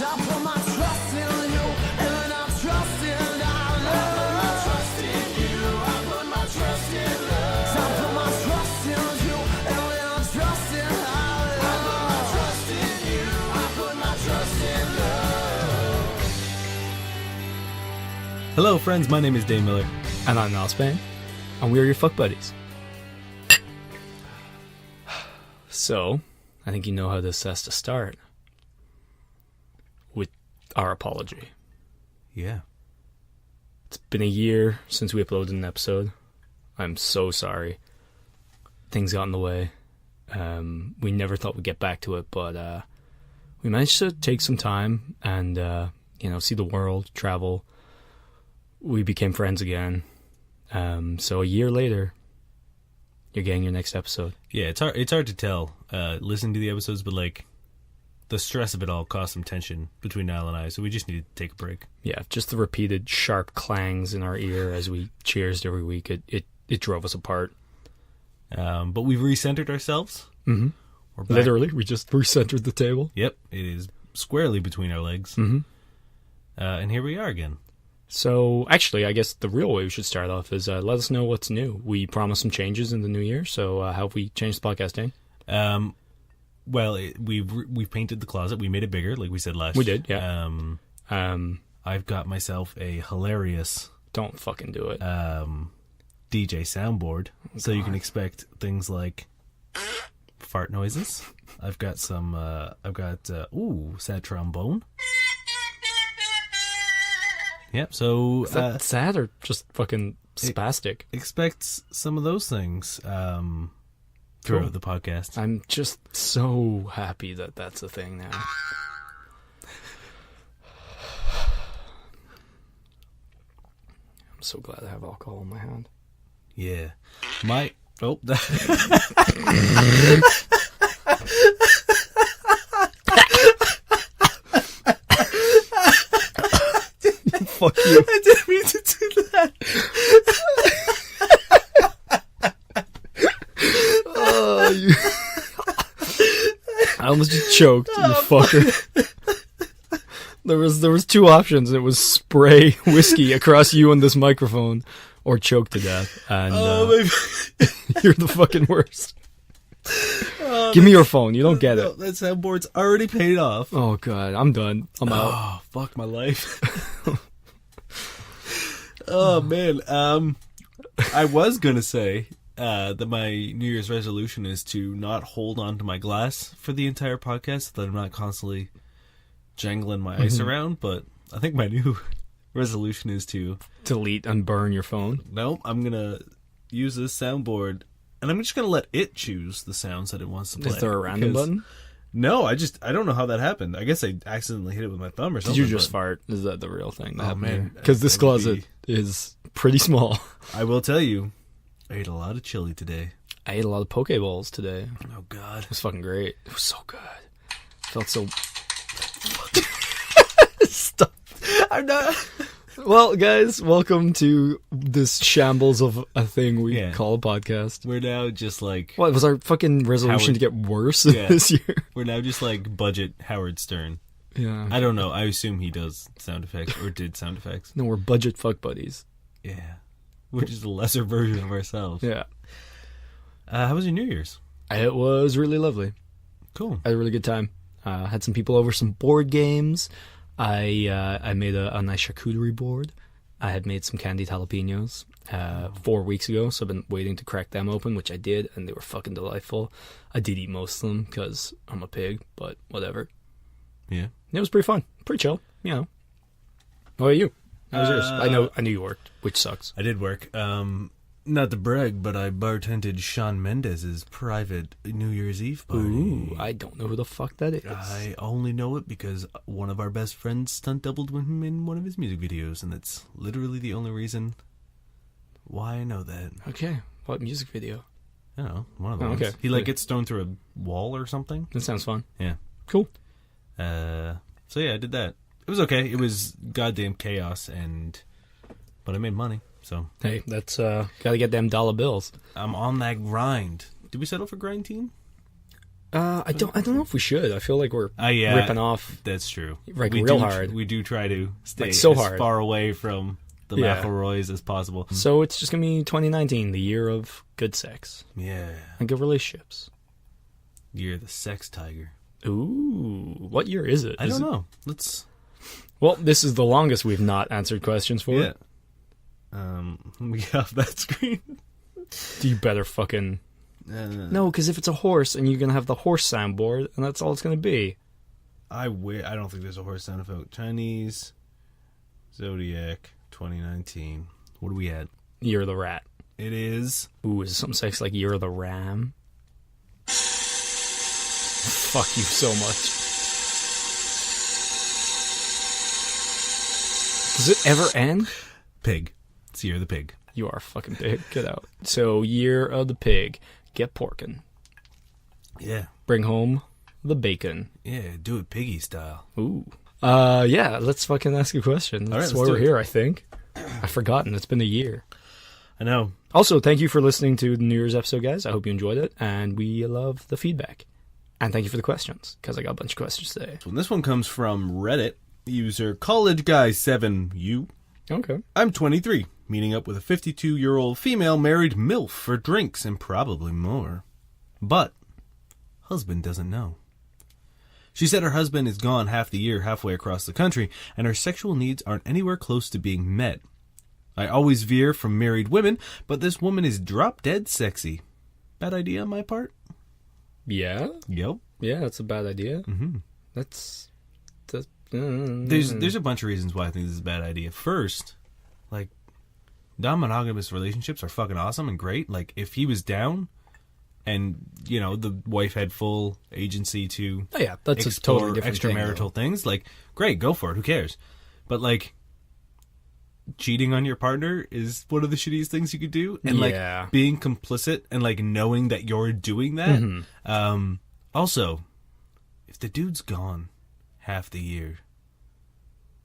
I put my trust in you, and I trust in love. I put my trust in you, I put my trust in love. I put my trust in you, and I trust in love. I put my trust in you, I put my trust in love. Hello, friends. My name is Dain Miller. And I'm Spain, and we are your fuck buddies. So, I think you know how this has to start. With our apology. Yeah. It's been a year since we uploaded an episode. I'm so sorry. Things got in the way. We never thought we'd get back to it, but we managed to take some time and, see the world, travel. We became friends again. So a year later, you're getting your next episode. Yeah, it's hard to tell listening to the episodes, but like the stress of it all caused some tension between Niall and I, so we just needed to take a break. Yeah, just the repeated sharp clangs in our ear as we cheersed every week, it drove us apart. But we've recentered ourselves. Mm-hmm. We're back. Literally, we just recentered the table. Yep, it is squarely between our legs. Mm-hmm. And here we are again. So, actually, I guess the real way we should start off is let us know what's new. We promised some changes in the new year, so how have we changed the podcast, Dain? Well, we've painted the closet. We made it bigger, like we said last. We did, yeah. I've got myself a hilarious Don't fucking do it. DJ soundboard, so you can expect things like fart noises. I've got some. Sad trombone. Yep. So Is that sad or just fucking spastic? Expect some of those things throughout the podcast. I'm just so happy that that's a thing now. I'm so glad I have alcohol in my hand. Yeah. Fuck you. I didn't mean to do that. I almost just choked, you fucker. There was two options. It was spray whiskey across you and this microphone, or choke to death. And you're the fucking worst. Give me your phone. You don't get it. That soundboard's already paid off. Oh god, I'm done. I'm out. Oh, fuck my life. Oh man. I was gonna say that my New Year's resolution is to not hold on to my glass for the entire podcast, so that I'm not constantly jangling my ice around. But I think my new resolution is to Delete and burn your phone. nope. I'm gonna use this soundboard, and I'm just gonna let it choose the sounds that it wants to play. Is there a random because- button? No, I don't know how that happened. I guess I accidentally hit it with my thumb or something. Did you just but fart? Is that the real thing? Oh, man. Because this That would closet is pretty small. I will tell you, I ate a lot of chili today. I ate a lot of Pokeballs today. Oh God, It was fucking great. It was so good. Felt so. Stop. I'm not. Well, guys, welcome to this shambles of a thing we Yeah. call a podcast. We're now just like What was our fucking resolution to get worse this year? we're now just like budget Howard Stern. Yeah. I don't know. I assume he does sound effects or did sound effects. No, we're budget fuck buddies. Yeah, we're just a lesser version of ourselves. Yeah. How was your New Year's? It was really lovely. Cool. I had a really good time. Had some people over, some board games. I made a nice charcuterie board. I had made some candied jalapenos 4 weeks ago, so I've been waiting to crack them open, which I did, and they were fucking delightful. I did eat most of them because I'm a pig, but whatever. Yeah. It was pretty fun, pretty chill. You know. How about you? How was yours? I knew you worked, which sucks. I did work. Not to brag, but I bartended Shawn Mendes's private New Year's Eve party. Ooh, I don't know who the fuck that is. I only know it because one of our best friends stunt doubled with him in one of his music videos, and that's literally the only reason why I know that. Okay, what music video? I don't know, one of the Oh, ones. okay. He gets thrown through a wall or something. That sounds fun. Yeah. Cool. So yeah, I did that. It was okay. It was goddamn chaos, but I made money. So Hey, that's gotta get them dollar bills. I'm on that grind. Did we settle for grind team? I don't know if we should. I feel like we're Yeah, ripping off. That's true. Like, we real do, hard. We do try to stay Like, so as hard. far away from the Yeah. McElroys as possible. So it's just gonna be 2019, the year of good sex Yeah. and good relationships. You're the sex tiger. Ooh, what year is it? I don't know. Let's... Well, this is the longest we've not answered questions for. Yeah. Let me get off that screen. You better fucking... No, because if it's a horse and you're going to have the horse soundboard, and that's all it's going to be. I don't think there's a horse sound effect. Chinese Zodiac 2019. What are we at? Year of the rat. It is... Ooh, is it something sex like Year of the ram? Fuck you so much. Does it ever end? Pig. It's Year of the Pig. You are fucking big. Get out. So, Year of the Pig. Get porkin'. Yeah. Bring home the bacon. Yeah, do it piggy style. Ooh. Yeah, let's fucking ask a question. That's let's why do we're it. here, I think. I've forgotten. It's been a year. I know. Also, thank you for listening to the New Year's episode, guys. I hope you enjoyed it, and we love the feedback. And thank you for the questions, because I got a bunch of questions today. So this one comes from Reddit, user collegeguy7u. Okay. I'm 23, meeting up with a 52-year-old female married MILF for drinks and probably more. But husband doesn't know. She said her husband is gone half the year halfway across the country, and her sexual needs aren't anywhere close to being met. I always veer from married women, but this woman is drop-dead sexy. Bad idea on my part? Yeah? Yep. Yeah, that's a bad idea. Mm-hmm. That's There's a bunch of reasons why I think this is a bad idea. First, like, non-monogamous relationships are fucking awesome and great. Like, if he was down and, you know, the wife had full agency to Oh, yeah, that's a explore totally different extramarital thing, things, like, great, go for it. Who cares? But, like, cheating on your partner is one of the shittiest things you could do. And, Yeah. like, being complicit and, like, knowing that you're doing that. Mm-hmm. Also, if the dude's gone half the year,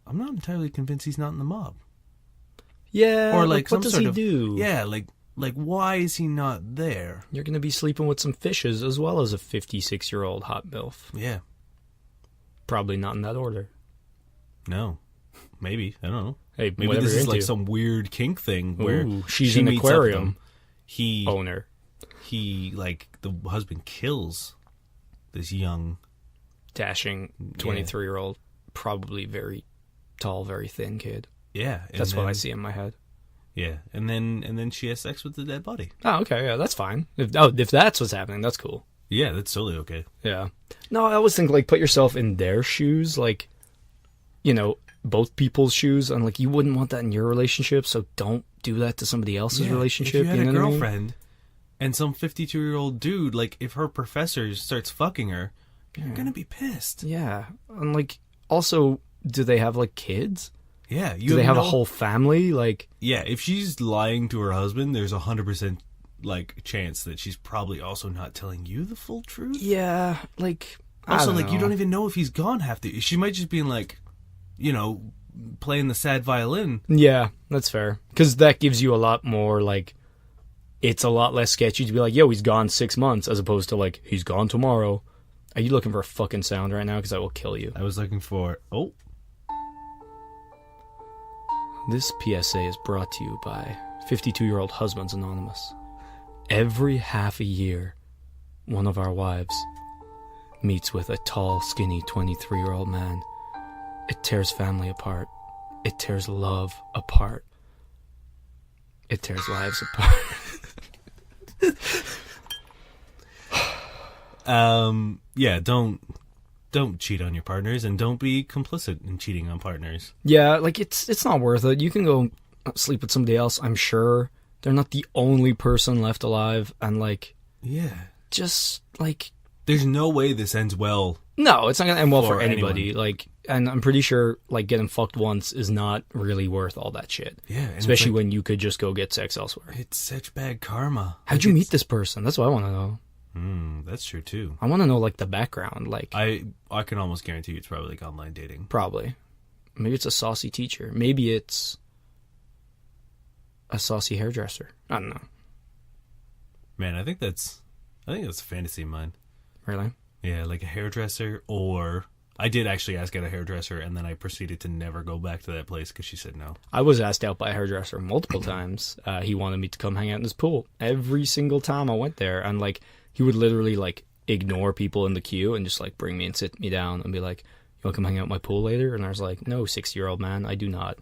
I'm not entirely convinced he's not in the mob. Yeah, Or like what some does sort he of do? Yeah, like why is he not there? You're going to be sleeping with some fishes as well as a 56-year-old hot MILF. Yeah. Probably not in that order. No. Maybe. I don't know. Hey, Maybe whatever this you're is like into. some weird kink thing where Ooh, she's she an meets up with aquarium him. He owner. like the husband kills this young Dashing 23-year-old, probably very tall, very thin kid. and That's what I then- see in my head. Yeah, and then she has sex with the dead body. Oh, okay, yeah, that's fine. If that's what's happening, that's cool. Yeah, that's totally okay. Yeah. No, I always think, like, put yourself in their shoes, like, you know, both people's shoes, and, like, you wouldn't want that in your relationship, so don't do that to somebody else's relationship. If you had know a what I mean? girlfriend and some 52-year-old dude, like, if her professor starts fucking her, you're gonna be pissed. Yeah. And, like, also, do they have, like, kids? Yeah, Do they have a whole family? Like, Yeah, if she's lying to her husband, there's 100% like chance that she's probably also not telling you the full truth. yeah, like, Also, I like, you know. don't even know if he's gone half the. She might just be like, you know, playing the sad violin. Yeah, that's fair. Because that gives you a lot more, like, it's a lot less sketchy to be like, yo, he's gone 6 months, as opposed to, like, he's gone tomorrow. Are you looking for a fucking sound right now? Because I will kill you. I was looking for. Oh, This PSA is brought to you by 52-year-old Husbands Anonymous. Every half a year, one of our wives meets with a tall, skinny 23-year-old man. It tears family apart. It tears love apart. It tears lives apart. yeah. Don't cheat on your partners, and don't be complicit in cheating on partners. Yeah, like, it's not worth it. You can go sleep with somebody else, I'm sure. They're not the only person left alive, and, like, Yeah. just, like, There's no way this ends well. no, it's not gonna end well For for anybody. Like, and I'm pretty sure, like, getting fucked once is not really worth all that shit. Yeah, and it's Especially like- when you could just go get sex elsewhere. It's such bad karma. How'd you meet this person? That's what I want to know. That's true too. I want to know, like, the background. Like, I can almost guarantee you it's probably like online dating. probably. Maybe it's a saucy teacher. Maybe it's a saucy hairdresser. I don't know. Man, I think that's a fantasy of mine. Really? Yeah, like a hairdresser, or I did actually ask at a hairdresser, and then I proceeded to never go back to that place because she said no. I was asked out by a hairdresser multiple times. He wanted me to come hang out in his pool every single time I went there, and like he would literally like ignore people in the queue and just like bring me and sit me down and be like, "You want to come hang out at my pool later?" And I was like, "No, 60-year-old man, I do not."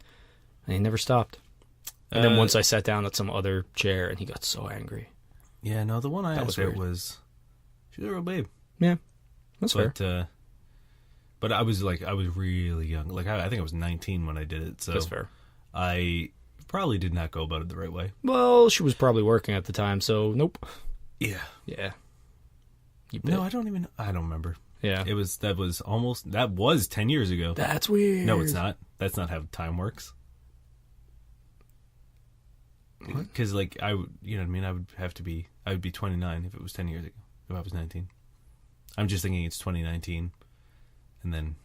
And he never stopped. And then once I sat down at some other chair, and he got so angry. Yeah, no, the one I asked weird. out was she was a real babe. Yeah, that's fair. But I was really young. Like I think I was 19 when I did it. So That's fair. I probably did not go about it the right way. Well, she was probably working at the time, so nope. Yeah. Yeah. You No, bet. I don't remember. Yeah. That was 10 years ago. That's weird. No, it's not. That's not how time works. Because like I would, you know what I mean? I would be 29 if it was 10 years ago. If I was 19. I'm just thinking it's 2019. And then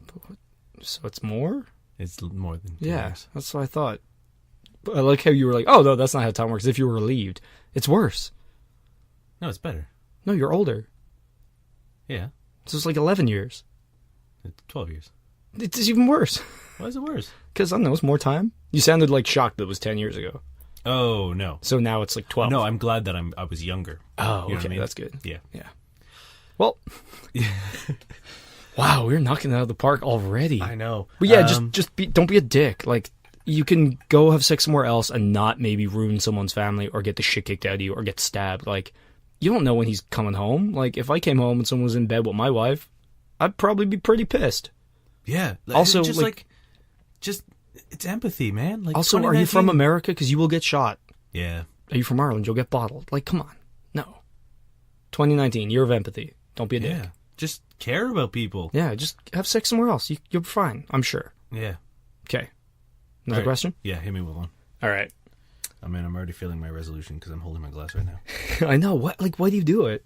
So it's more? it's more than 10 Yeah, years. that's what I thought. But I like how you were like, oh, no, that's not how time works. If you were relieved. It's worse. No, it's better. No, you're older. Yeah. So it's like 11 years. It's 12 years. It's even worse. Why is it worse? Because, I don't know, it's more time. You sounded like shocked that it was 10 years ago. Oh, no. So now it's like 12. No, I'm glad that I was younger. Oh, You know what okay, I mean? that's good. Yeah. Yeah. Well, wow, we're knocking it out of the park already. I know. But yeah, don't be a dick. Like, you can go have sex somewhere else and not maybe ruin someone's family or get the shit kicked out of you or get stabbed. Like, you don't know when he's coming home. Like, if I came home and someone was in bed with my wife, I'd probably be pretty pissed. Yeah. Also, just it's empathy, man. Like, Also, are you from 2019 America? Because you will get shot. Yeah. Are you from Ireland? You'll get bottled. Like, come on. No. 2019, year of empathy. Don't be a Yeah. dick. Just care about people. Yeah, just have sex somewhere else. You'll be fine, I'm sure. Yeah. Okay. Another All right. question? Yeah, hit me with one. All right. I mean, I'm already feeling my resolution because I'm holding my glass right now. I know. What? Like, why do you do it?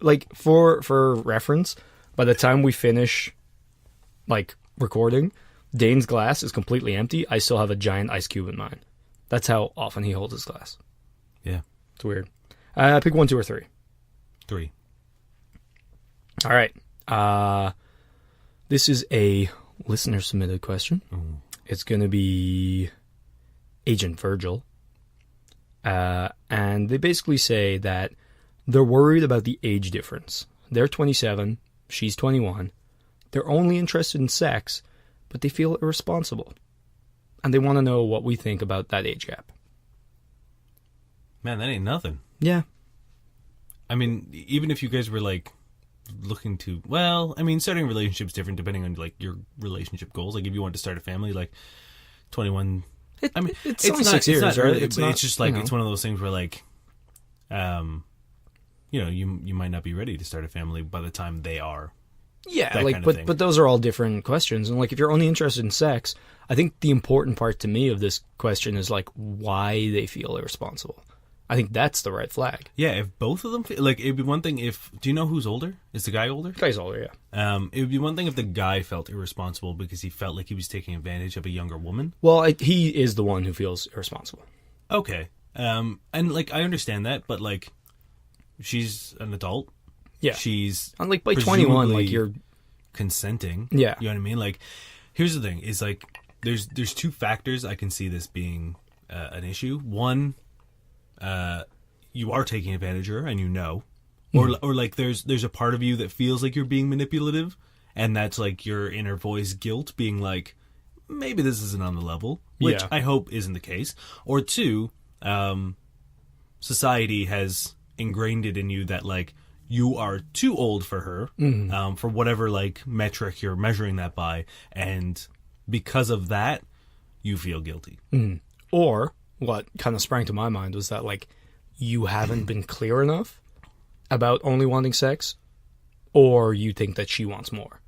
Like, for reference, by the time we finish, like, recording, Dane's glass is completely empty. I still have a giant ice cube in mine. That's how often he holds his glass. Yeah. It's weird. Pick 1, 2, or 3. 3. All right. This is a listener-submitted question. Ooh. It's going to be Agent Virgil. And they basically say that they're worried about the age difference. They're 27, she's 21. They're only interested in sex, but they feel irresponsible. And they want to know what we think about that age gap. Man, that ain't nothing. Yeah. I mean, even if you guys were like looking to, well, I mean, starting a relationship's different depending on like your relationship goals. Like if you want to start a family, like 21. I mean, it's only 6 years, not right? early, It's but not, it's just like you know. it's one of those things where like, you know, you might not be ready to start a family by the time they are. Yeah, that like, kind of thing. but those are all different questions. And like, if you're only interested in sex, I think the important part to me of this question is like why they feel irresponsible. I think that's the red flag. Yeah, if both of them feel, like it'd be one thing if. Do you know who's older? Is the guy older? Guy's older, yeah. It would be one thing if the guy felt irresponsible because he felt like he was taking advantage of a younger woman. Well, he is the one who feels irresponsible. Okay. And like I understand that, but like she's an adult. Yeah. She's And like by 21, like presumably you're consenting. Yeah. You know what I mean? Like here's the thing, is like there's two factors I can see this being an issue. One, you are taking advantage of her and you know. Or like there's a part of you that feels like you're being manipulative, and that's like your inner voice guilt being like, maybe this isn't on the level, which Yeah. I hope isn't the case. Or two, society has ingrained it in you that like you are too old for her, for whatever like metric you're measuring that by, and because of that, you feel guilty. Or what kind of sprang to my mind was that like you haven't been clear enough about only wanting sex, or you think that she wants more.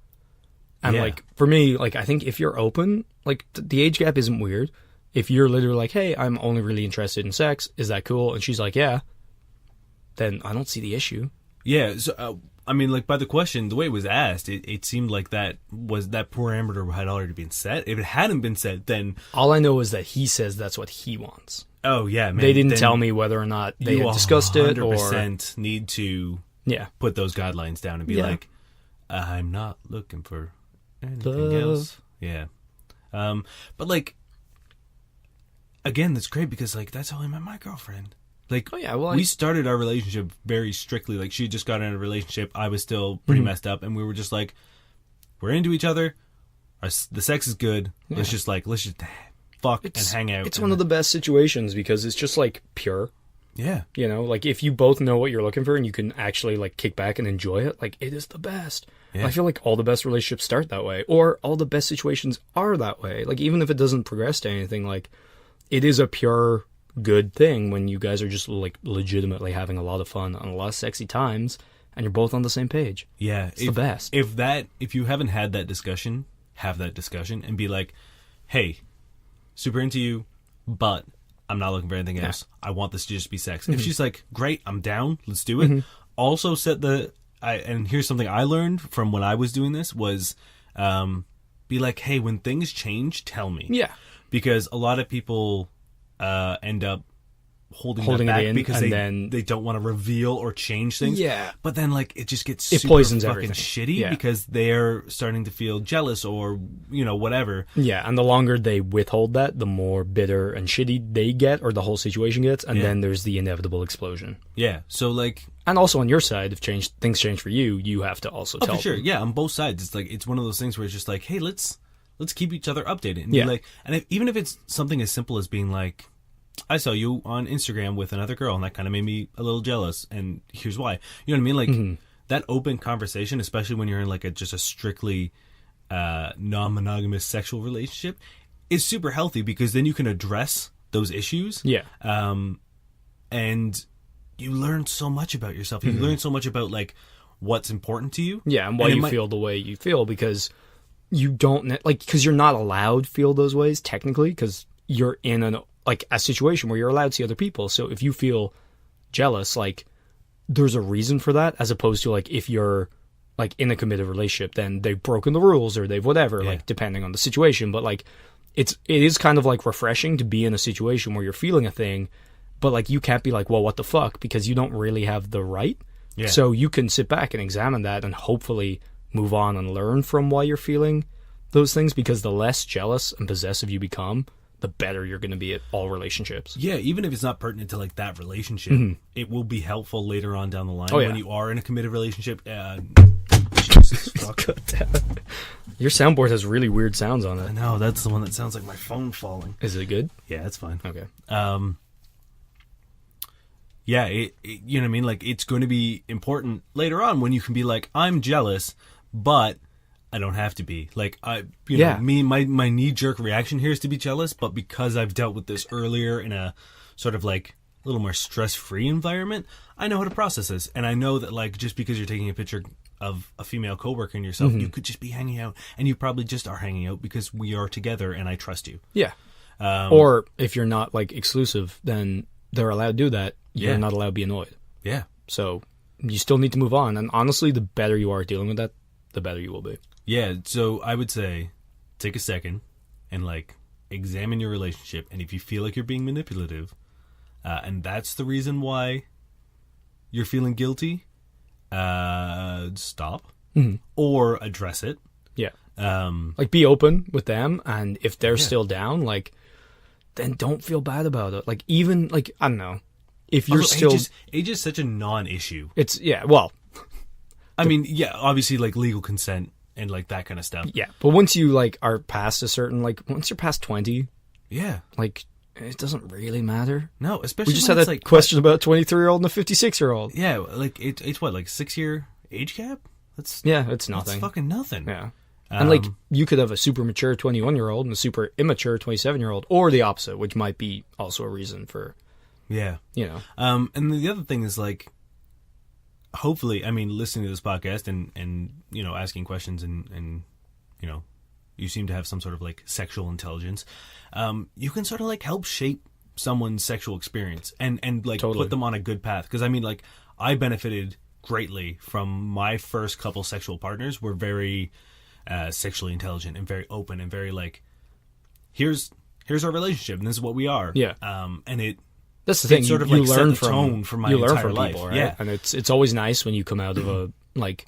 And Yeah. like for me, like I think if you're open, like the age gap isn't weird. If you're literally like, hey, I'm only really interested in sex, is that cool? And she's like, yeah, then I don't see the issue. Yeah, so I mean, like by the question, the way it was asked, it seemed like that parameter had already been set. If it hadn't been set, then All I know is that he says that's what he wants. oh yeah, man, They didn't then tell me whether or not they you had discussed it or 100% need to Yeah. put those guidelines down and be Yeah. like, I'm not looking for anything Love. else. Yeah. But like, again, that's great because like that's how I met my girlfriend. Like, Oh, yeah, well, we started our relationship very strictly. Like, she had just got in a relationship. I was still pretty messed up, and we were just like, we're into each other. The sex is good. Yeah. Let's just fuck and hang out. It's one of the best situations because it's just like pure. Yeah. You know, like if you both know what you're looking for and you can actually like kick back and enjoy it, like it is the best. Yeah. I feel like all the best relationships start that way, or all the best situations are that way. Like even if it doesn't progress to anything, like it is a pure good thing when you guys are just like legitimately having a lot of fun on a lot of sexy times and you're both on the same page. Yeah. It's the best. If you haven't had that discussion, have that discussion and be like, hey, super into you, but I'm not looking for anything else. I want this to just be sex. If she's like, great, I'm down, let's do it. Also set and here's something I learned from when I was doing this was be like, hey, when things change, tell me. Yeah. Because a lot of people end up holding Holding that it back in, because and they don't want to reveal or change things. Yeah. But then like it just gets It super poisons fucking everything. shitty Yeah. because they're starting to feel jealous or whatever. Yeah, and the longer they withhold that, the more bitter and shitty they get, or the whole situation gets, and then there's the inevitable explosion. Yeah. So like, And also on your side, if things change for you, you have to also tell for sure. them. Yeah, on both sides. It's like it's one of those things where it's just like, hey, let's keep each other updated. And Yeah. be like, and even if it's something as simple as being like, I saw you on Instagram with another girl, and that kind of made me a little jealous. And here's why. You know what I mean? Like that open conversation, especially when you're in like just a strictly non-monogamous sexual relationship, is super healthy because then you can address those issues. Yeah. And you learn so much about yourself. You learn so much about like what's important to you. Yeah, and why it you might- feel the way you feel, because you don't because you're not allowed to feel those ways technically, because you're in a situation where you're allowed to see other people. So if you feel jealous, like there's a reason for that, as opposed to like if you're like in a committed relationship, then they've broken the rules or they've whatever, Yeah. like depending on the situation. But like it is kind of like refreshing to be in a situation where you're feeling a thing, but like you can't be like, well, what the fuck, because you don't really have the right. Yeah. So you can sit back and examine that and hopefully move on and learn from why you're feeling those things, because the less jealous and possessive you become, the better you're going to be at all relationships. Yeah, even if it's not pertinent to like that relationship, it will be helpful later on down the line Oh, yeah. when you are in a committed relationship. Jesus fuck. Your soundboard has really weird sounds on it. No, that's the one that sounds like my phone falling. Is it good? Yeah, it's fine. Okay. Yeah, you know what I mean? Like, it's going to be important later on when you can be like, I'm jealous, but I don't have to be. Like, Yeah. my knee-jerk reaction here is to be jealous, but because I've dealt with this earlier in a sort of like a little more stress-free environment, I know how to process this. And I know that like, just because you're taking a picture of a female coworker and yourself, you could just be hanging out, and you probably just are hanging out because we are together and I trust you. Yeah. Or if you're not like exclusive, then they're allowed to do that. You're Yeah. not allowed to be annoyed. Yeah. So you still need to move on. And honestly, the better you are at dealing with that, the better you will be. Yeah, so I would say take a second and like examine your relationship, and if you feel like you're being manipulative, and that's the reason why you're feeling guilty, stop or address it. Yeah. Um, Like be open with them, and if they're still down, like then don't feel bad about it. Like even like I don't know, if you're also, still age is such a non-issue. it's well, I mean, yeah, obviously like legal consent and like that kind of stuff. yeah, but once you like are past a certain like once you're past 20, Yeah, like it doesn't really matter. no, especially We just when had it's a like question about a 23-year-old and a 56-year-old. Yeah, like it's what, like 6-year age gap. That's Yeah, it's that's nothing. fucking nothing. Yeah. And like you could have a super mature 21-year-old and a super immature 27-year-old, or the opposite, which might be also a reason for, Yeah. you know. And the other thing is like, hopefully, I mean, listening to this podcast and you know, asking questions and you know, you seem to have some sort of like sexual intelligence. You can sort of like help shape someone's sexual experience and like Totally. put them on a good path. Because I mean, like, I benefited greatly from my first couple sexual partners were very sexually intelligent and very open and very like, here's our relationship and this is what we are. Yeah. And it That's the thing. It sort of you like set learn the from tone for my you learn entire from life. people, right? Yeah. And it's always nice when you come out of a like,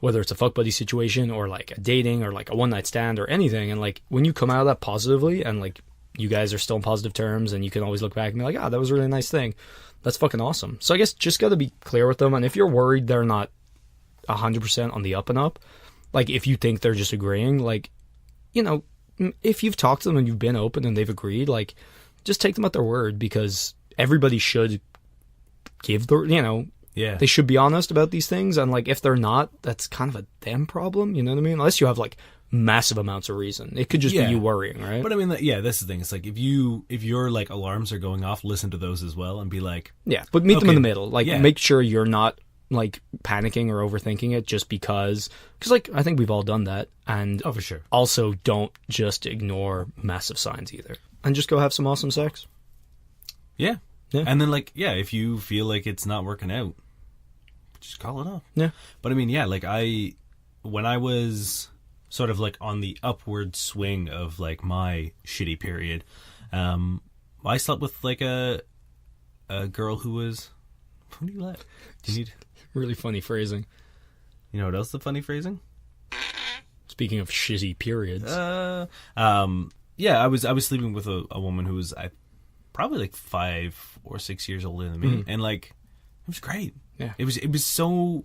whether it's a fuck buddy situation or like a dating or like a one night stand or anything, and like when you come out of that positively and like you guys are still in positive terms and you can always look back and be like, that was a really nice thing. That's fucking awesome. So I guess just got to be clear with them, and if you're worried they're not 100% on the up and up, like if you think they're just agreeing, like, you know, if you've talked to them and you've been open and they've agreed, like, just take them at their word, because everybody should give their, you know, Yeah. they should be honest about these things, and like if they're not, that's kind of a them problem, you know what I mean? Unless you have like massive amounts of reason. It could just Yeah. be you worrying, right? But I mean, that's the thing. It's like if your like alarms are going off, listen to those as well and be like, Yeah, but meet them in Okay. the middle. Like, Yeah. make sure you're not like panicking or overthinking it just because like I think we've all done that. And oh, for sure. also don't just ignore massive signs either, and just go have some awesome sex. Yeah. Yeah. And then like, yeah, if you feel like it's not working out, just call it off. Yeah. But I mean, yeah, like when I was sort of like on the upward swing of like my shitty period, I slept with like a girl who was, what do you like? Do you need, Really funny phrasing. you know what else the funny phrasing? Speaking of shitty periods. Yeah, I was sleeping with a woman who was probably like 5 or 6 years older than me, and like it was great. Yeah. It was so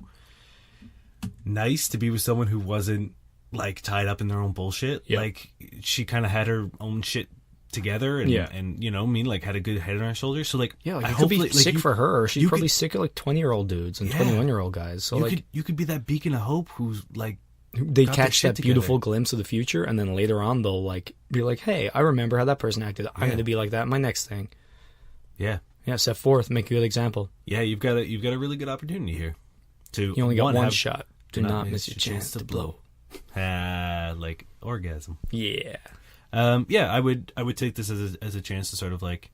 nice to be with someone who wasn't like tied up in their own bullshit. Yeah. Like she kind of had her own shit together, and Yeah. and you know, I mean, like had a good head on her shoulders. So like, Yeah, like I you could be hopefully, like, sick you- for her. She's you probably could- sick of like 20-year-old dudes and Yeah. 21-year-old guys. So like you could be that beacon of hope who's like, they got their catch shit that beautiful together. glimpse of the future, and then later on they'll like be like, "Hey, I remember how that person acted. I'm Yeah. going to be like that in my next thing." yeah, Yeah, step forth, make a good example. yeah. You've got a really good opportunity here. To You only got one have- shot. Do not miss your chance to blow. Like orgasm. Yeah. Yeah, I would take this as a chance to sort of like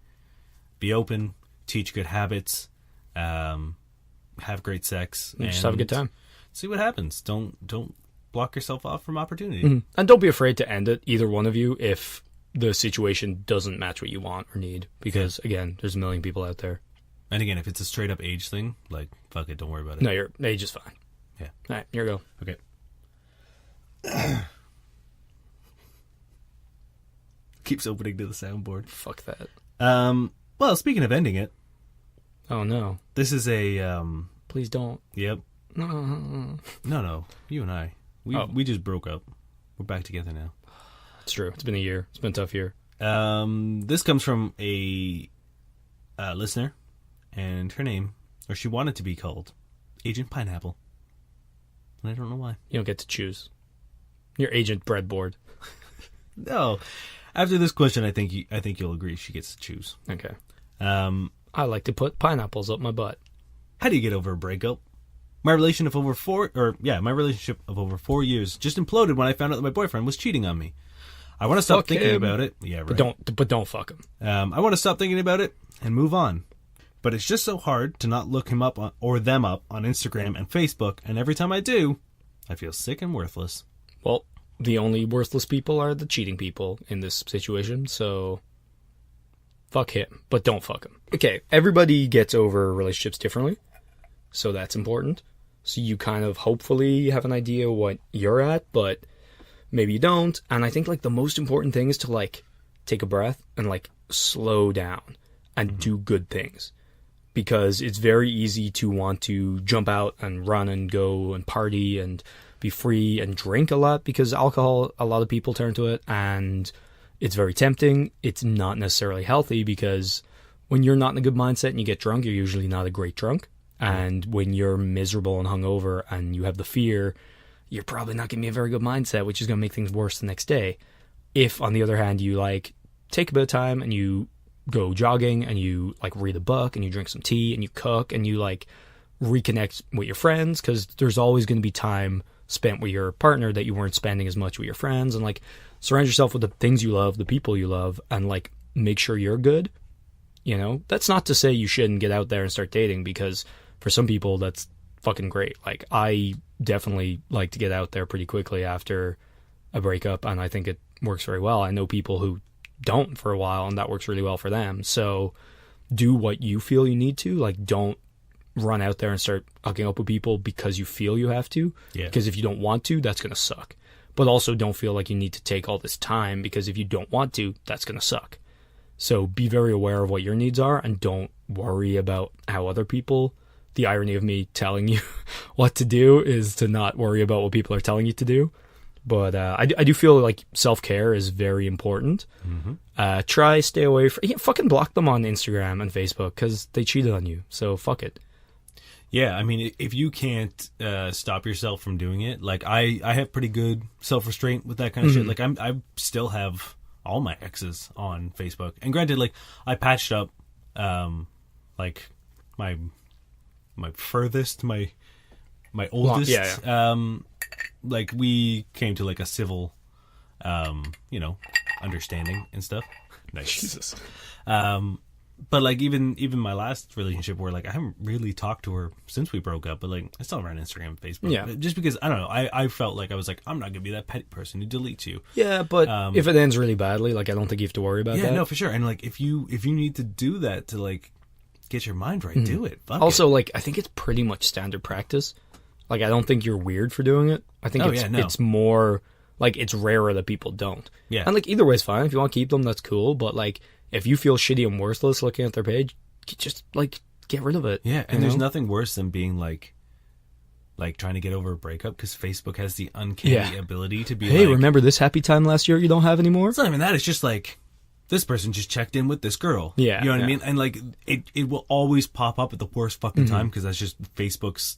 be open, teach good habits, have great sex, And just have a good time. See what happens. Don't block yourself off from opportunity. Mhm. And don't be afraid to end it, either one of you, if the situation doesn't match what you want or need. Because, again, there's a million people out there. And again, if it's a straight up age thing, like fuck it, don't worry about it. No, your age is fine. Yeah. All right, here we go. Okay. Keeps opening to the soundboard. Fuck that. Well, speaking of ending it, Oh, no. this is a Please don't. yep. No. No, you and I. We just broke up. We're back together now. It's true. It's been a year. It's been a tough year. This comes from a listener, and her name, or she wanted to be called, Agent Pineapple. And I don't know why. You don't get to choose. Your agent breadboard. No. After this question, I think you'll agree she gets to choose. Okay. I I like to put pineapples up my butt. How do you get over a breakup? My relationship of over 4 years just imploded when I found out that my boyfriend was cheating on me. I want to stop Fuck thinking him. about it. Yeah, right. But don't fuck him. I want to stop thinking about it and move on. But it's just so hard to not look him up or them up on Instagram and Facebook, and every time I do, I feel sick and worthless. Well, the only worthless people are the cheating people in this situation, so fuck him, but don't fuck him. Okay, everybody gets over relationships differently, so that's important. So you kind of hopefully have an idea what you're at, but maybe you don't. And I think like the most important thing is to like take a breath and like slow down and do good things. Because it's very easy to want to jump out and run and go and party and be free and drink a lot, because alcohol, a lot of people turn to it, and it's very tempting. It's not necessarily healthy, because when you're not in a good mindset and you get drunk, you're usually not a great drunk. And when you're miserable and hungover and you have the fear, you're probably not going to be a very good mindset, which is going to make things worse the next day. If, on the other hand, you like take a bit of time and you go jogging and you like read a book and you drink some tea and you cook and you like reconnect with your friends, because there's always going to be time spent with your partner that you weren't spending as much with your friends, and like surround yourself with the things you love, the people you love, and like make sure you're good. You know, that's not to say you shouldn't get out there and start dating, because for some people that's fucking great. Like I definitely like to get out there pretty quickly after a breakup, and I think it works very well. I know people who don't for a while, and that works really well for them. So do what you feel you need to. Like, don't run out there and start hooking up with people because you feel you have to. Yeah. Because if you don't want to, that's going to suck. But also don't feel like you need to take all this time, because if you don't want to, that's going to suck. So be very aware of what your needs are, and don't worry about how other people... The irony of me telling you what to do is to not worry about what people are telling you to do. But I do feel like self-care is very important. Try stay away from... fucking block them on Instagram and Facebook because they cheated on you. So fuck it. Yeah, I mean, if you can't stop yourself from doing it, like I have pretty good self-restraint with that kind of shit. Like I still have all my exes on Facebook. And granted, like I patched up like my furthest, my oldest, like we came to like a civil, understanding and stuff. Nice. Jesus. But like even my last relationship, where like I haven't really talked to her since we broke up, but like I still have her on Instagram and Facebook. Yeah. Just because I don't know, I felt like I was like, I'm not gonna be that petty person who deletes you. Yeah, but if it ends really badly, like I don't think you have to worry about that. Yeah, no, for sure. And like if you need to do that to like get your mind right, do it. Fuck also, it. like I think it's pretty much standard practice. Like I don't think you're weird for doing it. I think it's more like it's rarer that people don't. Yeah. And like either way is fine. If you want to keep them, that's cool. But like if you feel shitty and worthless looking at their page, just like get rid of it. Yeah, and there's nothing worse than being like trying to get over a breakup, because Facebook has the uncanny ability to be hey, like, remember this happy time last year you don't have anymore? it's not even that. It's just like, this person just checked in with this girl. Yeah, you know what I mean? And like it will always pop up at the worst fucking time, because that's just Facebook's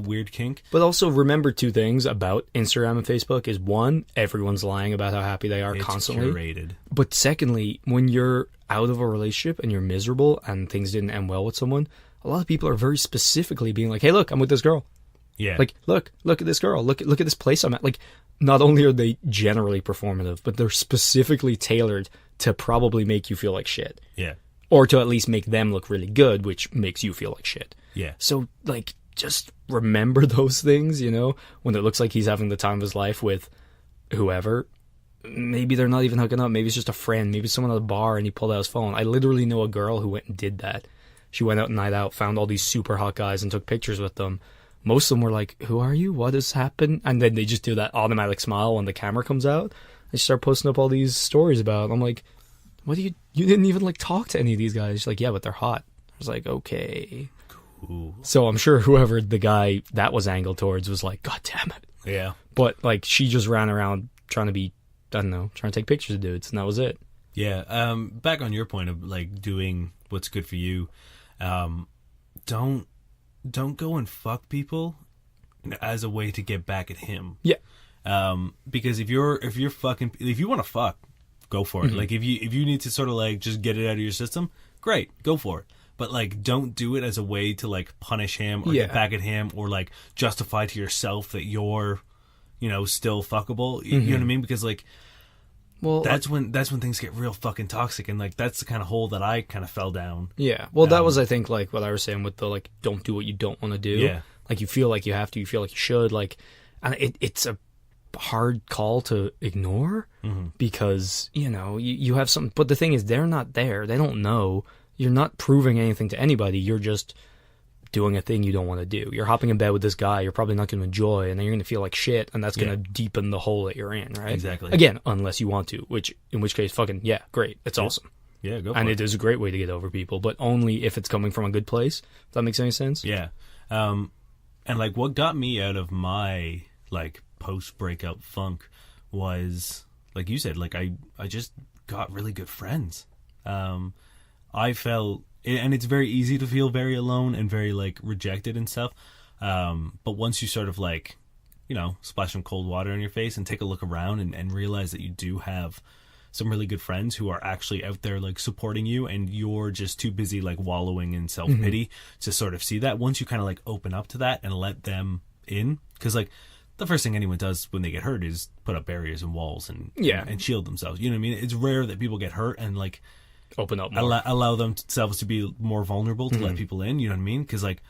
weird kink. But also remember two things about Instagram and Facebook is, one, everyone's lying about how happy they are constantly. Curated. But secondly, when you're out of a relationship and you're miserable and things didn't end well with someone, a lot of people are very specifically being like, hey, look, I'm with this girl. Yeah. Like, look at this girl. Look at this place I'm at. Like, not only are they generally performative, but they're specifically tailored to probably make you feel like shit. Yeah. Or to at least make them look really good, which makes you feel like shit. Yeah. So, like, just remember those things, when it looks like he's having the time of his life with whoever. Maybe they're not even hooking up. Maybe it's just a friend. Maybe it's someone at a bar and he pulled out his phone. I literally know a girl who went and did that. She went out night out, found all these super hot guys and took pictures with them. Most of them were like, who are you? What has happened? And then they just do that automatic smile when the camera comes out. They start posting up all these stories about it. I'm like, what do you didn't even like talk to any of these guys? She's like, yeah, but they're hot. I was like, okay. Cool. So I'm sure whoever the guy that was angled towards was like, God damn it. Yeah. But like she just ran around trying to take pictures of dudes, and that was it. Yeah. Back on your point of like doing what's good for you, don't go and fuck people as a way to get back at him. Yeah. Because if you want to fuck, go for it. Like if you need to sort of like just get it out of your system, great, go for it. But like, don't do it as a way to like punish him or get back at him, or like justify to yourself that you're, still fuckable. You know what I mean? Because like, well, that's when things get real fucking toxic, and like that's the kind of hole that I kind of fell down. Yeah. Well, that was, I think, like what I was saying with the like, don't do what you don't want to do. Yeah. Like you feel like you have to, you feel like you should, like, and it's a hard call to ignore because you have something. But the thing is, they're not there. They don't know. You're not proving anything to anybody. You're just doing a thing you don't want to do. You're hopping in bed with this guy you're probably not going to enjoy, and then you're going to feel like shit, and that's going to deepen the hole that you're in, right? Exactly. Again, unless you want to, in which case, fucking, yeah, great. It's awesome. Yeah, go for and it. it is a great way to get over people, but only if it's coming from a good place. If that makes any sense? Yeah. And like what got me out of my like post-breakup funk was, like you said, like I just got really good friends. I felt, and it's very easy to feel very alone and very like rejected and stuff. But once you sort of like, splash some cold water on your face and take a look around and realize that you do have some really good friends who are actually out there like supporting you, and you're just too busy like wallowing in self-pity to sort of see that. Once you kind of like open up to that and let them in, because like the first thing anyone does when they get hurt is put up barriers and walls and shield themselves. You know what I mean? It's rare that people get hurt and like open up more. Allow themselves to be more vulnerable to let people in. You know what I mean? Because like,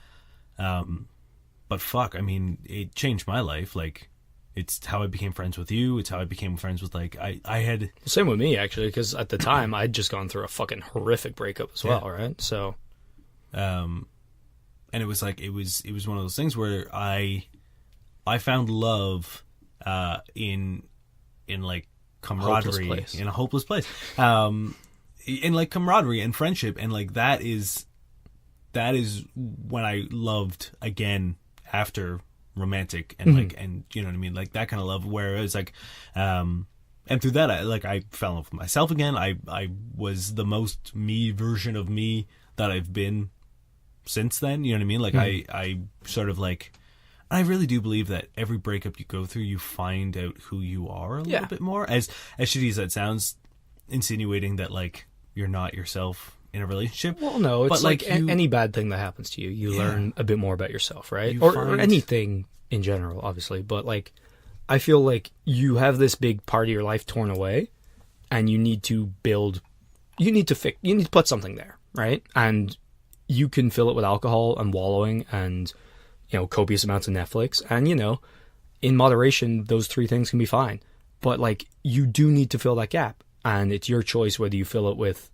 but fuck, I mean, it changed my life. Like, It's how I became friends with you. It's how I became friends with, like, I had... Same with me, actually, because at the time, I'd just gone through a fucking horrific breakup as well, right? So... and it was like, it was one of those things where I found love in like camaraderie, in a hopeless place. In like camaraderie and friendship, and like that is when I loved again after romantic and like, and you know what I mean, like that kind of love where it was like, and through that I fell in love with myself again. I was the most me version of me that I've been since then. You know what I mean? Like I sort of like, I really do believe that every breakup you go through, you find out who you are a little bit more. As shitty as that sounds, insinuating that like you're not yourself in a relationship. Well, no, it's but like any bad thing that happens to you, you learn a bit more about yourself, right? Or anything in general, obviously. But like, I feel like you have this big part of your life torn away, and you need to build. You need to put something there, right? And you can fill it with alcohol and wallowing and, you know, copious amounts of Netflix. And, you know, in moderation, those three things can be fine. But, like, you do need to fill that gap. And it's your choice whether you fill it with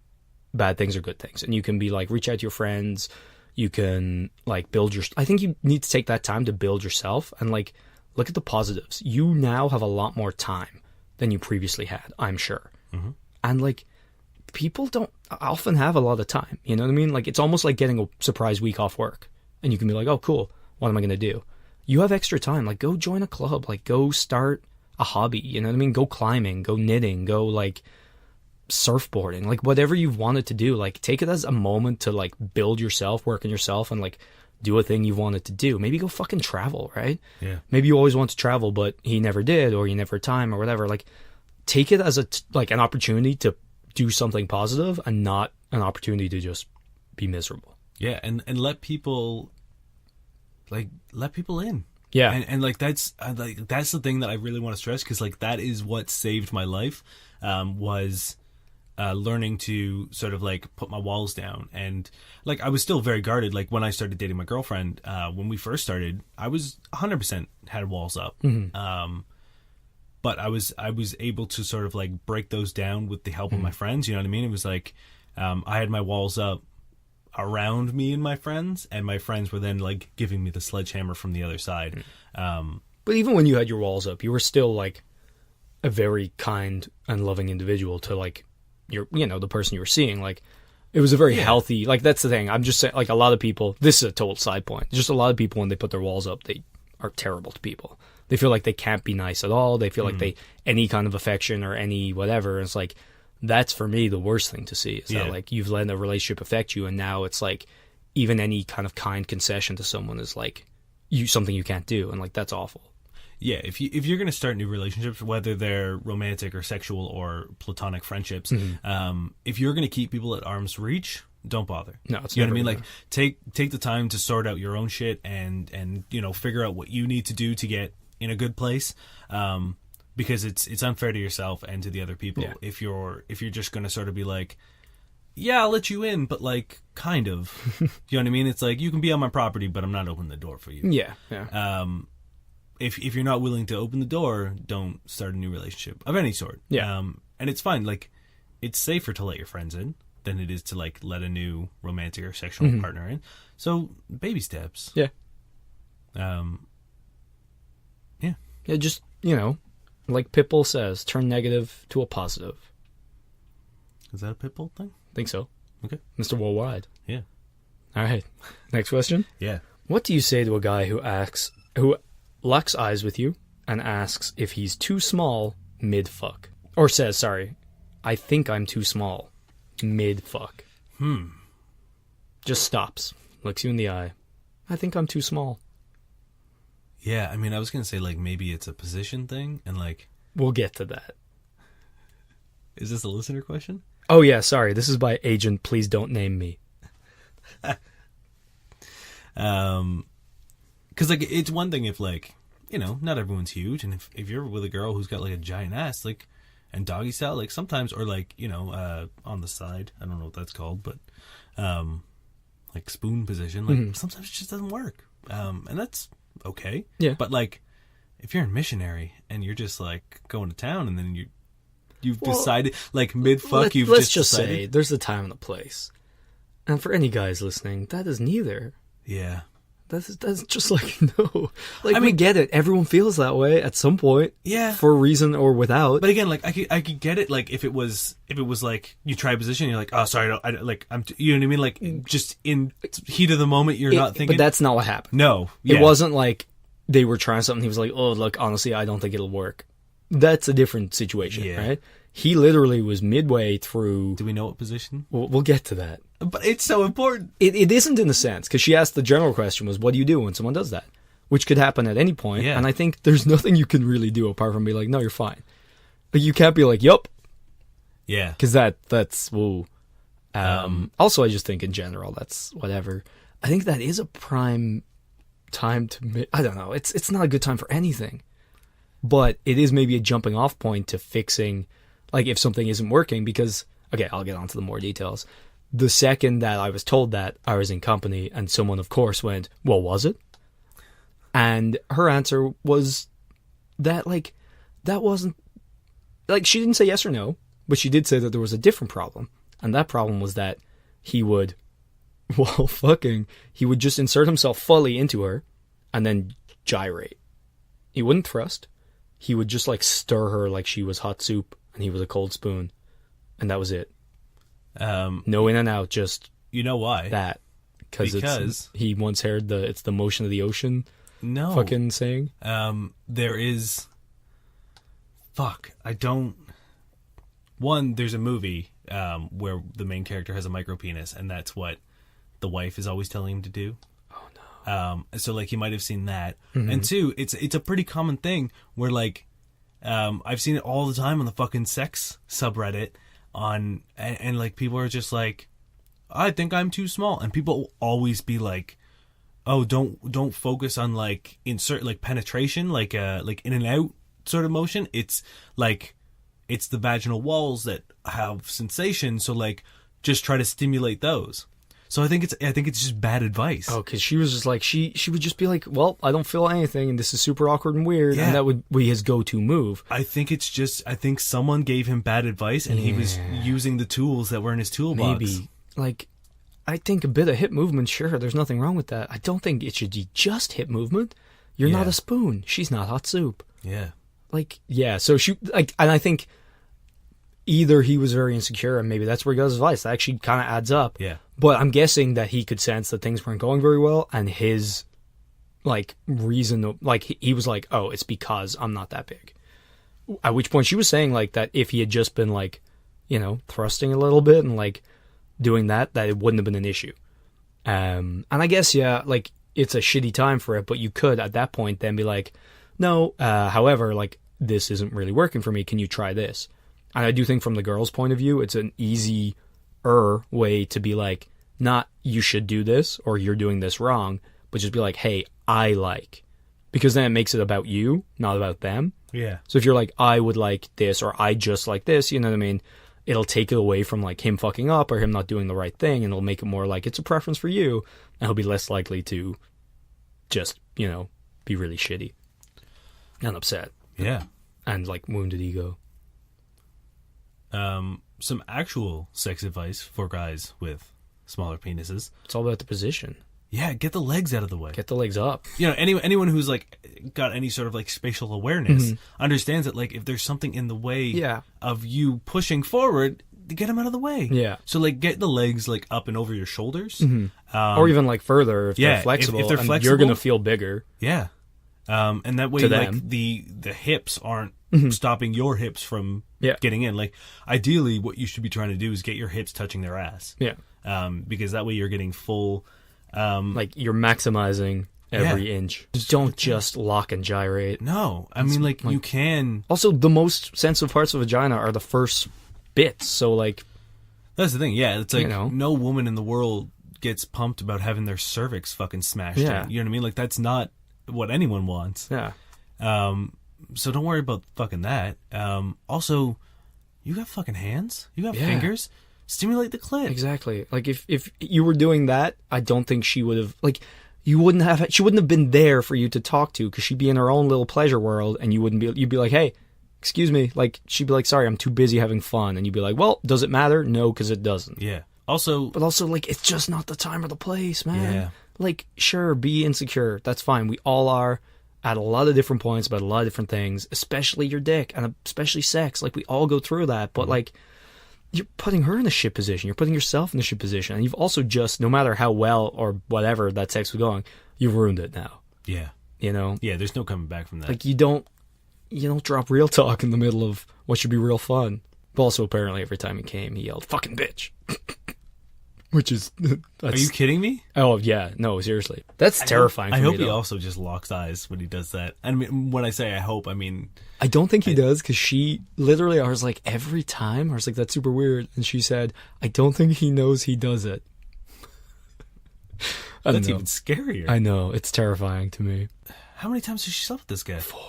bad things or good things. And you can be, like, reach out to your friends. You can, like, build your... I think you need to take that time to build yourself and, like, look at the positives. You now have a lot more time than you previously had, I'm sure. Mm-hmm. And, like... people don't often have a lot of time, you know what I mean? Like, it's almost like getting a surprise week off work, and you can be like, oh, cool, what am I going to do? You have extra time, like, go join a club, like, go start a hobby, you know what I mean? Go climbing, go knitting, go, like, surfboarding, like, whatever you've wanted to do, like, take it as a moment to, like, build yourself, work on yourself, and, like, do a thing you've wanted to do. Maybe go fucking travel, right? Yeah. Maybe you always want to travel, but he never did, or you never had time, or whatever. Like, take it as like, an opportunity to do something positive and not an opportunity to just be miserable. Yeah, and let people in. Yeah, and like that's the thing that I really want to stress, because like that is what saved my life, was learning to sort of like put my walls down. And like I was still very guarded. Like when I started dating my girlfriend, when we first started, I was 100% had walls up. Mm-hmm. But I was able to sort of like break those down with the help of my friends. You know what I mean? It was like I had my walls up around me and my friends, and my friends were then like giving me the sledgehammer from the other side. But even when you had your walls up, you were still like a very kind and loving individual to like the person you were seeing. Like it was a very healthy. Like that's the thing. I'm just saying. Like a lot of people. This is a total side point. Just a lot of people when they put their walls up, they are terrible to people. They feel like they can't be nice at all. They feel like any kind of affection or any whatever. And it's like, that's for me the worst thing to see is that like you've let a relationship affect you, and now it's like even any kind of kind concession to someone is like something you can't do, and like that's awful. Yeah, if you're going to start new relationships, whether they're romantic or sexual or platonic friendships, if you're going to keep people at arm's reach, don't bother. No, it's you know what I mean. Like take the time to sort out your own shit and figure out what you need to do to get in a good place, because it's unfair to yourself and to the other people if you're just going to sort of be like, yeah, I'll let you in, but like kind of, you know what I mean? It's like, you can be on my property, but I'm not opening the door for you. Yeah. If you're not willing to open the door, don't start a new relationship of any sort. Yeah. And it's fine. Like, it's safer to let your friends in than it is to like let a new romantic or sexual partner in. So baby steps. Yeah. Yeah, just, like Pitbull says, turn negative to a positive. Is that a Pitbull thing? Think so. Okay. Mr. Worldwide. Yeah. All right. Next question. Yeah. What do you say to a guy who locks eyes with you and asks if he's too small mid-fuck? Or says, sorry, I think I'm too small mid-fuck. Just stops. Looks you in the eye. I think I'm too small. Yeah, I mean, I was going to say, like, maybe it's a position thing, and, like... We'll get to that. Is this a listener question? Oh, yeah, sorry. This is by Agent Please Don't Name Me. Because, like, it's one thing if, like, not everyone's huge, and if you're with a girl who's got, like, a giant ass, like, and doggy style, like, sometimes, or, like, on the side, I don't know what that's called, but, like, spoon position, like, sometimes it just doesn't work. And that's... okay, yeah, but like if you're a missionary and you're just like going to town and then you've decided like mid-fuck you've let's just decided. say there's a time and a place. And for any guys listening, that is neither. Yeah. That's just like, no. Like, I mean, we get it. Everyone feels that way at some point. Yeah. For a reason or without. But again, like, I could get it, like, if it was like, you try a position, you're like, oh, sorry, you know what I mean? Like, just in heat of the moment, you're not thinking. But that's not what happened. No. Yeah. It wasn't like they were trying something, he was like, oh, look, honestly, I don't think it'll work. That's a different situation, right? He literally was midway through. Do we know what position? We'll get to that. But it's so important. It isn't in a sense, because she asked the general question was, what do you do when someone does that? Which could happen at any point. Yeah. And I think there's nothing you can really do apart from be like, no, you're fine. But you can't be like, yup. Yeah. Because that's, woo. Also, I just think in general, that's whatever. I think that is a prime time to, I don't know, it's not a good time for anything. But it is maybe a jumping off point to fixing, like, if something isn't working, because, okay, I'll get on to the more details. The second that I was told that, I was in company, and someone, of course, went, well, was it? And her answer was that, like, that wasn't, like, she didn't say yes or no, but she did say that there was a different problem. And that problem was that he would, he would just insert himself fully into her and then gyrate. He wouldn't thrust. He would just, like, stir her like she was hot soup and he was a cold spoon. And that was it. No in and out, just you know why that because he once heard it's the motion of the ocean. No, fucking saying. There is. Fuck, I don't. One, there's a movie where the main character has a micro penis, and that's what the wife is always telling him to do. Oh no. So like he might have seen that, and two, it's a pretty common thing where like, I've seen it all the time on the fucking sex subreddit. And like people are just like, I think I'm too small, and people will always be like, oh, don't focus on like insert like penetration, like in and out sort of motion. It's like it's the vaginal walls that have sensation, so like just try to stimulate those. So I think it's just bad advice. Oh, because she was just like she would just be like, well, I don't feel anything, and this is super awkward and weird, and that would be his go-to move. I think someone gave him bad advice, and he was using the tools that were in his toolbox. Maybe, like, I think a bit of hip movement, sure, there's nothing wrong with that. I don't think it should be just hip movement. You're not a spoon. She's not hot soup. Yeah. Like, yeah. So she like, and I think either he was very insecure, and maybe that's where he got his advice. That actually kind of adds up. Yeah. But I'm guessing that he could sense that things weren't going very well, and his, like, reason, like, he was like, oh, it's because I'm not that big. At which point she was saying, like, that if he had just been, like, you know, thrusting a little bit and, like, doing that it wouldn't have been an issue. And I guess, yeah, like, it's a shitty time for it, but you could, at that point, then be like, no, however, like, this isn't really working for me. Can you try this? And I do think from the girl's point of view, it's an easier way to be like, not you should do this or you're doing this wrong, but just be like, hey, I like. Because then it makes it about you, not about them. Yeah. So if you're like, I would like this or I just like this, you know what I mean? It'll take it away from like him fucking up or him not doing the right thing, and it'll make it more like it's a preference for you, and he'll be less likely to just, you know, be really shitty and upset. Yeah. And like wounded ego. Some actual sex advice for guys with smaller penises. It's all about the position. Yeah, get the legs out of the way. Get the legs up. You know, anyone who's like got any sort of like spatial awareness understands that like if there's something in the way of you pushing forward, get them out of the way. Yeah. So like get the legs like up and over your shoulders, or even like further if they're flexible. If they're and flexible, you're gonna feel bigger. Yeah. And that way, like the hips aren't stopping your hips from getting in. Like ideally, what you should be trying to do is get your hips touching their ass. Yeah. Because that way you're getting full. Like you're maximizing every inch. Don't just lock and gyrate. No, I mean like you can. Also, the most sensitive parts of vagina are the first bits. So like, that's the thing. Yeah, it's like, you know, no woman in the world gets pumped about having their cervix fucking smashed in. You know what I mean? Like that's not what anyone wants. Yeah. So don't worry about fucking that. Also, you got fucking hands. You got fingers. Stimulate the clit. Exactly. Like if you were doing that, I don't think she would have, like, She wouldn't have been there for you to talk to because she'd be in her own little pleasure world, and you'd be like, hey, excuse me. Like, she'd be like, sorry, I'm too busy having fun. And you'd be like, well, does it matter? No, because it doesn't. Yeah. But also, like, it's just not the time or the place, man. Yeah. Like, sure, be insecure. That's fine. We all are at a lot of different points about a lot of different things, especially your dick and especially sex. Like, we all go through that. But, like, you're putting her in a shit position. You're putting yourself in a shit position. And you've also just, no matter how well or whatever that sex was going, you've ruined it now. Yeah. You know? Yeah, there's no coming back from that. Like, you don't drop real talk in the middle of what should be real fun. But also, apparently, every time he came, he yelled, fucking bitch. Which is... Are you kidding me? Oh, yeah. No, seriously. That's terrifying for me, I hope he though. also just locks eyes when he does that. I mean, when I say I hope, I mean... I don't think he does, because she literally, I was like, every time? I was like, that's super weird. And she said, I don't think he knows he does it. That's even scarier. I know. It's terrifying to me. How many times has she slept with this guy? 4.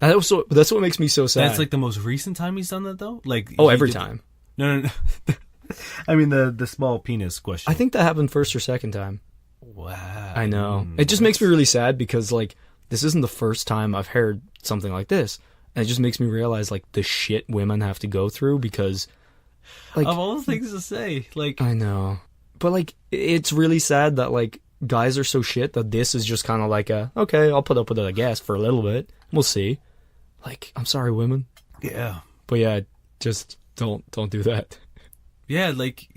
That's what makes me so sad. That's like the most recent time he's done that, though? Like, every time. No. I mean, the small penis question. I think that happened first or second time. Wow. I know. It just makes me really sad because, like, this isn't the first time I've heard something like this. And it just makes me realize, like, the shit women have to go through because, like... Of all the things to say, like... I know. But, like, it's really sad that, like, guys are so shit that this is just kind of like okay, I'll put up with it, I guess, for a little bit. We'll see. Like, I'm sorry, women. Yeah. But, yeah, just don't do that. Yeah, like,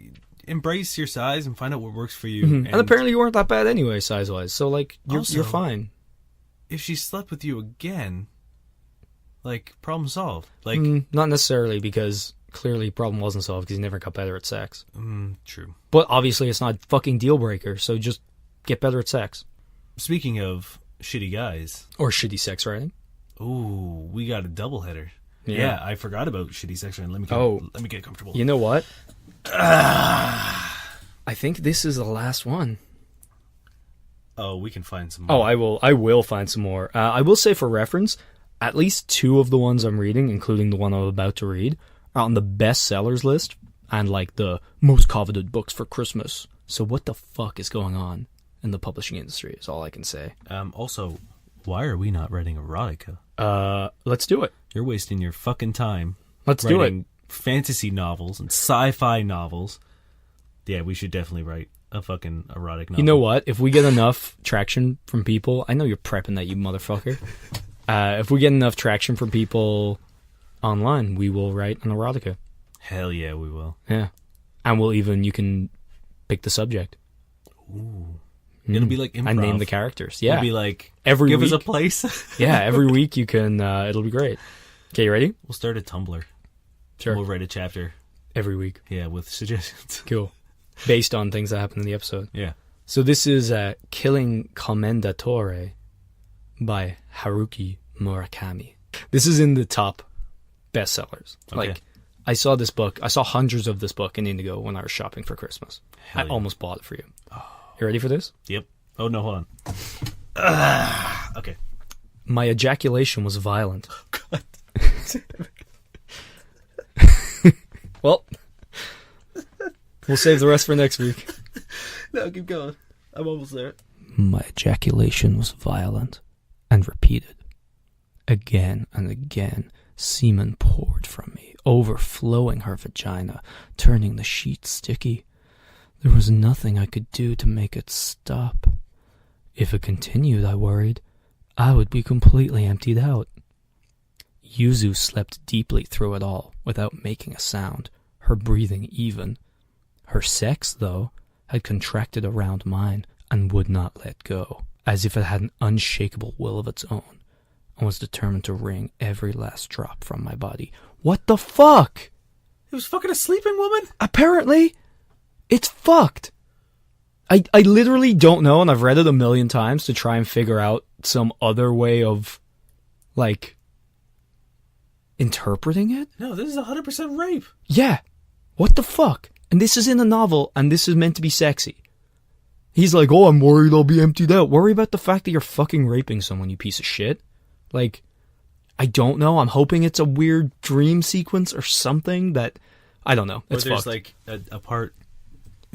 embrace your size and find out what works for you. Mm-hmm. And apparently you weren't that bad anyway, size-wise. So, like, you're fine. If she slept with you again, like, problem solved. Like, not necessarily, because clearly problem wasn't solved because he never got better at sex. True. But obviously it's not a fucking deal breaker, so just get better at sex. Speaking of shitty guys. Or shitty sex writing. Ooh, we got a doubleheader. Yeah, I forgot about shitty sex writing. Let me get comfortable. You know what? I think this is the last one. Oh, we can find some more. Oh, I will find some more. I will say for reference, at least 2 of the ones I'm reading, including the one I'm about to read, are on the bestsellers list and like the most coveted books for Christmas. So what the fuck is going on in the publishing industry is all I can say. Also, why are we not writing erotica? Let's do it. You're wasting your fucking time. Let's do it. Fantasy novels and sci-fi novels. Yeah, we should definitely write a fucking erotic novel. You know what? If we get enough traction from people, I know you're prepping that, you motherfucker. If we get enough traction from people online, we will write an erotica. Hell yeah, we will. Yeah. And you can pick the subject. Ooh. It'll be like improv. And name the characters. Yeah. It'll be like, give us a place. Yeah, every week you can, it'll be great. Okay, you ready? We'll start a Tumblr. Sure. We'll write a chapter. Every week. Yeah, with suggestions. Cool. Based on things that happen in the episode. Yeah. So this is Killing Commendatore by Haruki Murakami. This is in the top bestsellers. Okay. Like, I saw hundreds of this book in Indigo when I was shopping for Christmas. Hell yeah. Almost bought it for you. You ready for this? Yep. Oh, no, hold on. Okay. My ejaculation was violent. God. Well, we'll save the rest for next week. No, keep going. I'm almost there. My ejaculation was violent and repeated. Again and again, semen poured from me, overflowing her vagina, turning the sheet sticky. There was nothing I could do to make it stop. If it continued, I worried, I would be completely emptied out. Yuzu slept deeply through it all, without making a sound, her breathing even. Her sex, though, had contracted around mine and would not let go, as if it had an unshakable will of its own, and was determined to wring every last drop from my body. What the fuck? It was fucking a sleeping woman? Apparently, it's fucked. I literally don't know, and I've read it a million times to try and figure out some other way of, like, interpreting it. No, this is 100% rape. Yeah. What the fuck? And this is in a novel, and this is meant to be sexy. He's like, oh, I'm worried I'll be emptied out. Worry about the fact that you're fucking raping someone, you piece of shit. Like, I don't know. I'm hoping it's a weird dream sequence or something that, I don't know. It's or there's fucked. like a part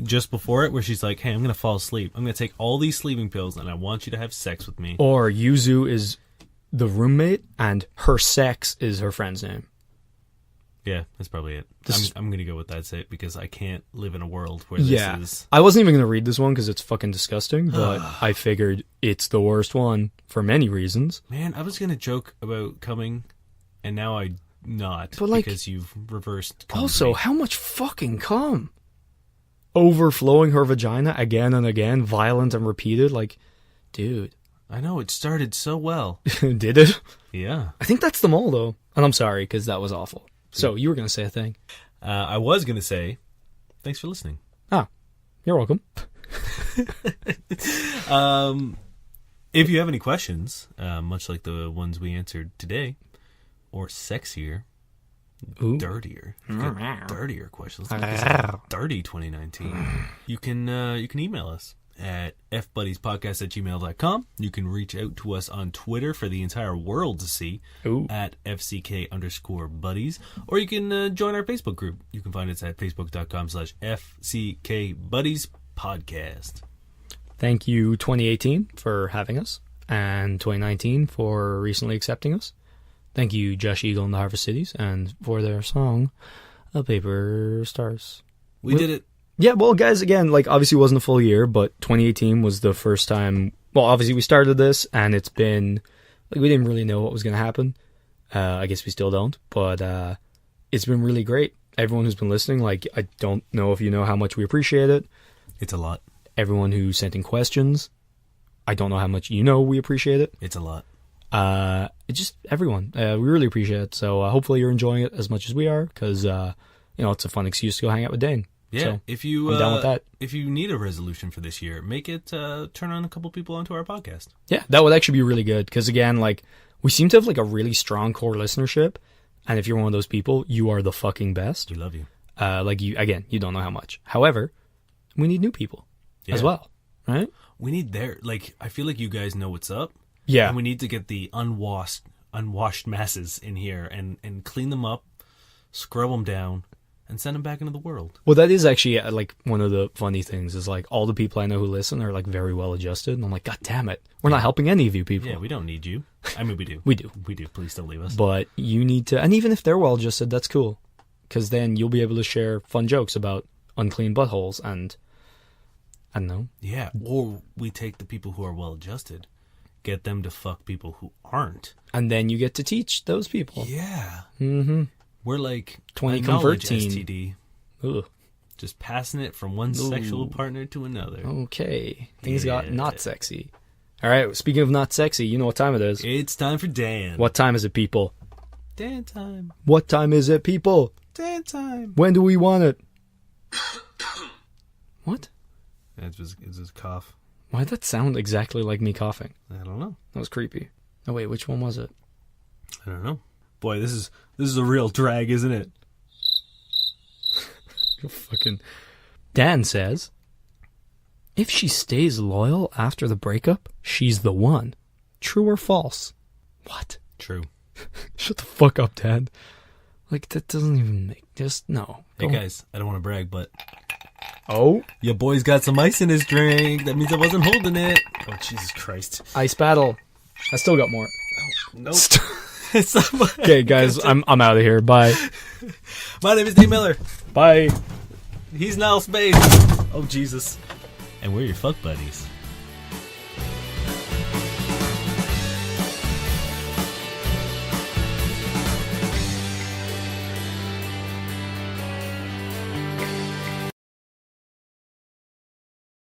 just before it where she's like, hey, I'm going to fall asleep. I'm going to take all these sleeping pills and I want you to have sex with me. Or Yuzu is the roommate and her sex is her friend's name. Yeah, that's probably it. I'm going to go with that's it because I can't live in a world where this is... I wasn't even going to read this one because it's fucking disgusting, but I figured it's the worst one for many reasons. Man, I was going to joke about coming and now I'm not But, like, because you've reversed cum Also, to me. how much fucking cum? Overflowing her vagina again and again, violent and repeated. Like, dude. I know, it started so well. Did it? Yeah. I think that's them all, though. And I'm sorry, because that was awful. So, you were going to say a thing. I was going to say, thanks for listening. Ah, you're welcome. If you have any questions, much like the ones we answered today, or sexier, Ooh. dirtier, dirtier questions, let's make this a dirty 2019, you can email us at fbuddiespodcast@gmail.com. You can reach out to us on Twitter for the entire world to see at FCK_buddies, or you can join our Facebook group. You can find us at facebook.com/FCKbuddies_podcast. Thank you, 2018, for having us, and 2019 for recently accepting us. Thank you, Josh Eagle and the Harvest Cities, and for their song, A Paper Stars. We did it. Yeah, well, guys, again, like, obviously it wasn't a full year, but 2018 was the first time... Well, obviously we started this, and it's been... Like, we didn't really know what was going to happen. I guess we still don't, but it's been really great. Everyone who's been listening, like, I don't know if you know how much we appreciate it. It's a lot. Everyone who sent in questions, I don't know how much you know we appreciate it. It's a lot. It's just everyone. We really appreciate it. So hopefully you're enjoying it as much as we are, because, it's a fun excuse to go hang out with Dain. Yeah, so, if you I'm down with that. If you need a resolution for this year, make it turn on a couple people onto our podcast. Yeah, that would actually be really good, because again, like, we seem to have like a really strong core listenership, and if you're one of those people, you are the fucking best. We love you. You don't know how much. However, we need new people as well, right? We need I feel like you guys know what's up. Yeah. And we need to get the unwashed masses in here and clean them up, scrub them down, and send them back into the world. Well, that is actually like one of the funny things is like all the people I know who listen are like very well adjusted, and I'm like, God damn it, we're not helping any of you people. Yeah, we don't need you. I mean, we do. We do. Please don't leave us. But you need to, and even if they're well adjusted, that's cool, because then you'll be able to share fun jokes about unclean buttholes and I don't know. Yeah, or we take the people who are well adjusted, get them to fuck people who aren't, and then you get to teach those people. Yeah. Mm-hmm. We're like 20 a convert knowledge team. STD. Ugh. Just passing it from one sexual partner to another. Okay. Things got not sexy. All right. Speaking of not sexy, you know what time it is. It's time for Dan. What time is it, people? Dan time. What time is it, people? Dan time. When do we want it? What? It's his cough. Why did that sound exactly like me coughing? I don't know. That was creepy. Oh, wait. Which one was it? I don't know. Boy, this is a real drag, isn't it? Fucking Dan says, if she stays loyal after the breakup, she's the one. True or false? What? True. Shut the fuck up, Dan. Like, that doesn't even make... Just, no. Hey, guys, I don't want to brag, but... Oh? Your boy's got some ice in his drink. That means I wasn't holding it. Oh, Jesus Christ. Ice battle. I still got more. Oh, nope. Okay, guys, I'm out of here. Bye. My name is Dave Miller. Bye. He's Niall Spade. Oh, Jesus. And we're your fuck buddies.